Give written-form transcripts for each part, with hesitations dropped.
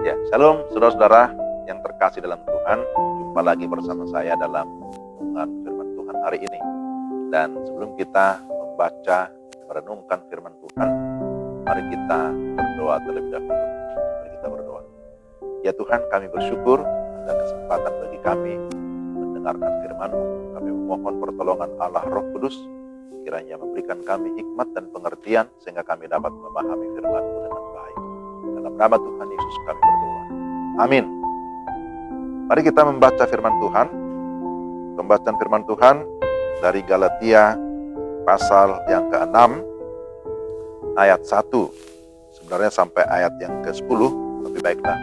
Ya, shalom saudara-saudara yang terkasih dalam Tuhan. Jumpa lagi bersama saya dalam renungan firman Tuhan hari ini. Dan sebelum kita membaca, merenungkan firman Tuhan, mari kita berdoa terlebih dahulu. Mari kita berdoa. Ya Tuhan, kami bersyukur ada kesempatan bagi kami mendengarkan firman-Mu. Kami memohon pertolongan Allah Roh Kudus, kiranya memberikan kami hikmat dan pengertian sehingga kami dapat memahami firman-Mu dengan baik. Dalam nama Tuhan Yesus kami berdoa. Amin. Mari kita membaca firman Tuhan. Pembacaan firman Tuhan dari Galatia pasal yang ke-6 ayat 1. Sebenarnya sampai ayat yang ke-10, lebih baiklah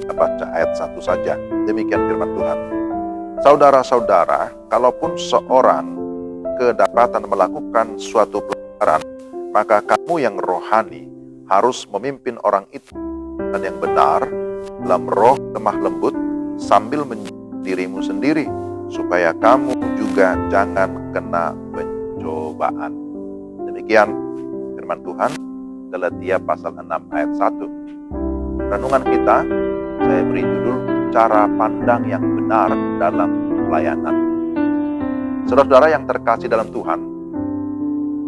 kita baca ayat 1 saja. Demikian firman Tuhan. Saudara-saudara, kalaupun seorang kedapatan melakukan suatu pelanggaran, maka kamu yang rohani harus memimpin orang itu dan yang benar dalam roh lemah lembut sambil menjaga dirimu sendiri, supaya kamu juga jangan kena pencobaan. Demikian firman Tuhan, Galatia pasal 6 ayat 1. Renungan kita, saya beri judul cara pandang yang benar dalam pelayanan. Saudara-saudara yang terkasih dalam Tuhan,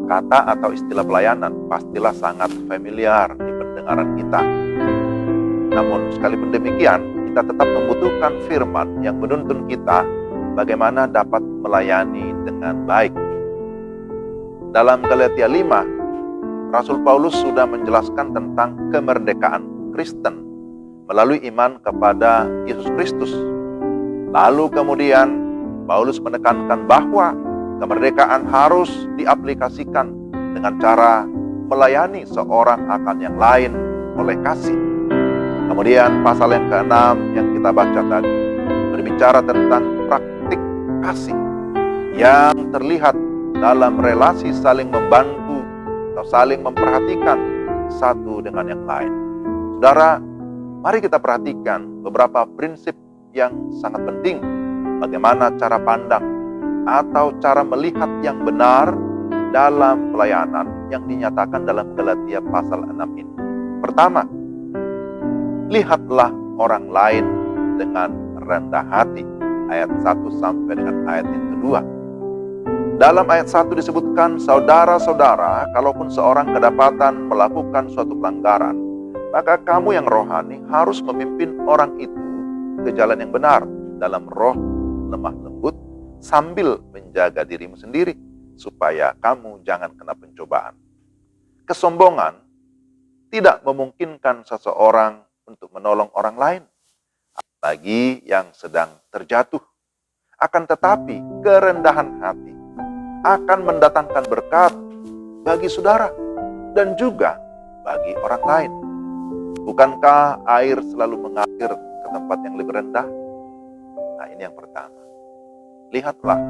kata atau istilah pelayanan pastilah sangat familiar di pendengaran kita. Namun sekalipun demikian, kita tetap membutuhkan firman yang menuntun kita bagaimana dapat melayani dengan baik. Dalam Galatia 5, Rasul Paulus sudah menjelaskan tentang kemerdekaan Kristen melalui iman kepada Yesus Kristus. Lalu kemudian Paulus menekankan bahwa kemerdekaan harus diaplikasikan dengan cara melayani seorang akan yang lain oleh kasih. Kemudian pasal yang ke-6 yang kita baca tadi berbicara tentang praktik kasih yang terlihat dalam relasi saling membantu atau saling memperhatikan satu dengan yang lain. Saudara, mari kita perhatikan beberapa prinsip yang sangat penting bagaimana cara pandang atau cara melihat yang benar dalam pelayanan yang dinyatakan dalam Galatia pasal 6 ini. Pertama, lihatlah orang lain dengan rendah hati. Ayat 1 sampai dengan ayat yang kedua. Dalam ayat 1 disebutkan, saudara-saudara, kalaupun seorang kedapatan melakukan suatu pelanggaran, maka kamu yang rohani harus memimpin orang itu ke jalan yang benar dalam roh lemah lembut sambil menjaga dirimu sendiri supaya kamu jangan kena pencobaan. Kesombongan tidak memungkinkan seseorang untuk menolong orang lain, apalagi yang sedang terjatuh. Akan tetapi kerendahan hati akan mendatangkan berkat bagi saudara dan juga bagi orang lain. Bukankah air selalu mengalir ke tempat yang lebih rendah? Nah, ini yang pertama. Lihatlah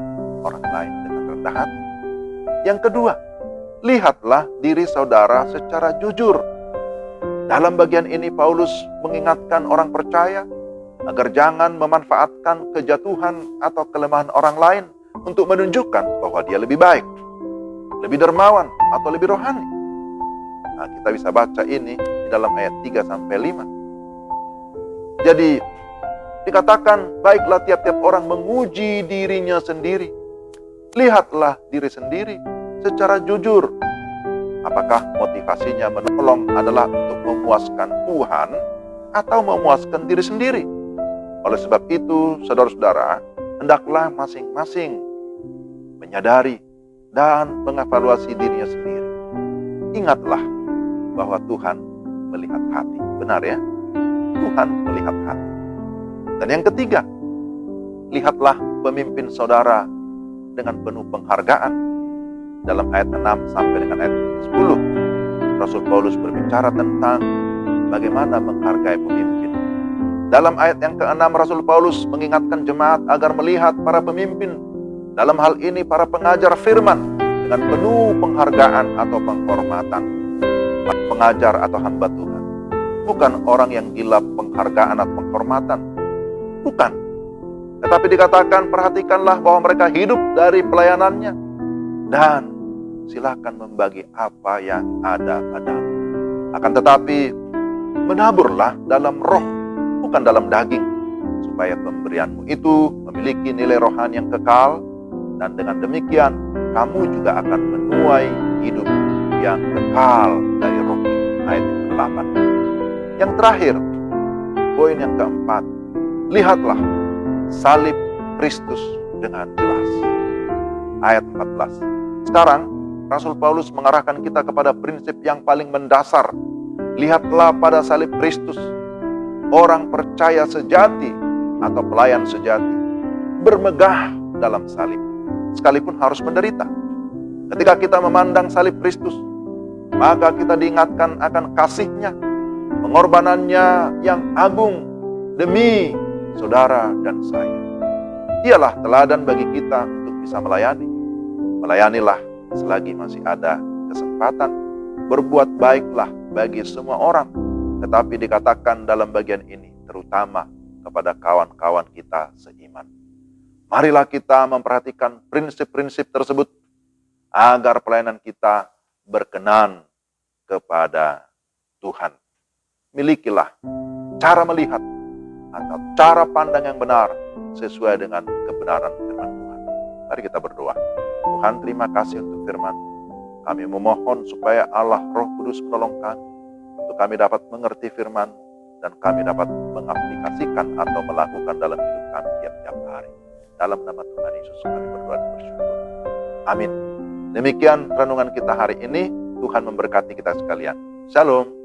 orang lain dengan rendah hati. Yang kedua, lihatlah diri saudara secara jujur. Dalam bagian ini Paulus mengingatkan orang percaya agar jangan memanfaatkan kejatuhan atau kelemahan orang lain untuk menunjukkan bahwa dia lebih baik, lebih dermawan, atau lebih rohani. Nah, kita bisa baca ini di dalam ayat 3 sampai 5. Jadi dikatakan, baiklah tiap-tiap orang menguji dirinya sendiri. Lihatlah diri sendiri secara jujur. Apakah motivasinya menolong adalah untuk memuaskan Tuhan atau memuaskan diri sendiri? Oleh sebab itu, saudara-saudara, hendaklah masing-masing menyadari dan mengevaluasi dirinya sendiri. Ingatlah bahwa Tuhan melihat hati. Benar ya? Tuhan melihat hati. Dan yang ketiga, lihatlah pemimpin saudara dengan penuh penghargaan. Dalam ayat 6 sampai dengan ayat 10, Rasul Paulus berbicara tentang bagaimana menghargai pemimpin. Dalam ayat yang ke-6, Rasul Paulus mengingatkan jemaat agar melihat para pemimpin, dalam hal ini para pengajar firman, dengan penuh penghargaan atau penghormatan. Pengajar atau hamba Tuhan bukan orang yang gila penghargaan atau penghormatan. Bukan. Tetapi dikatakan, perhatikanlah bahwa mereka hidup dari pelayanannya. Dan silakan membagi apa yang ada padamu. Akan tetapi, menaburlah dalam roh bukan dalam daging, supaya pemberianmu itu memiliki nilai rohani yang kekal, dan dengan demikian kamu juga akan menuai hidup yang kekal dari roh itu. Ayat yang ke-8. Yang terakhir, poin yang keempat, lihatlah salib Kristus dengan jelas. Ayat 14. Sekarang Rasul Paulus mengarahkan kita kepada prinsip yang paling mendasar. Lihatlah pada salib Kristus. Orang percaya sejati atau pelayan sejati bermegah dalam salib, sekalipun harus menderita. Ketika kita memandang salib Kristus, maka kita diingatkan akan kasih-Nya, pengorbanannya yang agung demi saudara dan saya. Dialah teladan bagi kita untuk bisa melayani. Melayanilah selagi masih ada kesempatan. Berbuat baiklah bagi semua orang. Tetapi dikatakan dalam bagian ini, terutama kepada kawan-kawan kita seiman. Marilah kita memperhatikan prinsip-prinsip tersebut, agar pelayanan kita berkenan kepada Tuhan. Milikilah cara melihat atau cara pandang yang benar sesuai dengan kebenaran firman Tuhan. Mari kita berdoa. Tuhan, terima kasih untuk firman. Kami memohon supaya Allah Roh Kudus menolong kami, untuk kami dapat mengerti firman, dan kami dapat mengaplikasikan atau melakukan dalam hidup kami tiap-tiap hari. Dalam nama Tuhan Yesus kami berdoa dan bersyukur. Amin. Demikian renungan kita hari ini. Tuhan memberkati kita sekalian. Shalom.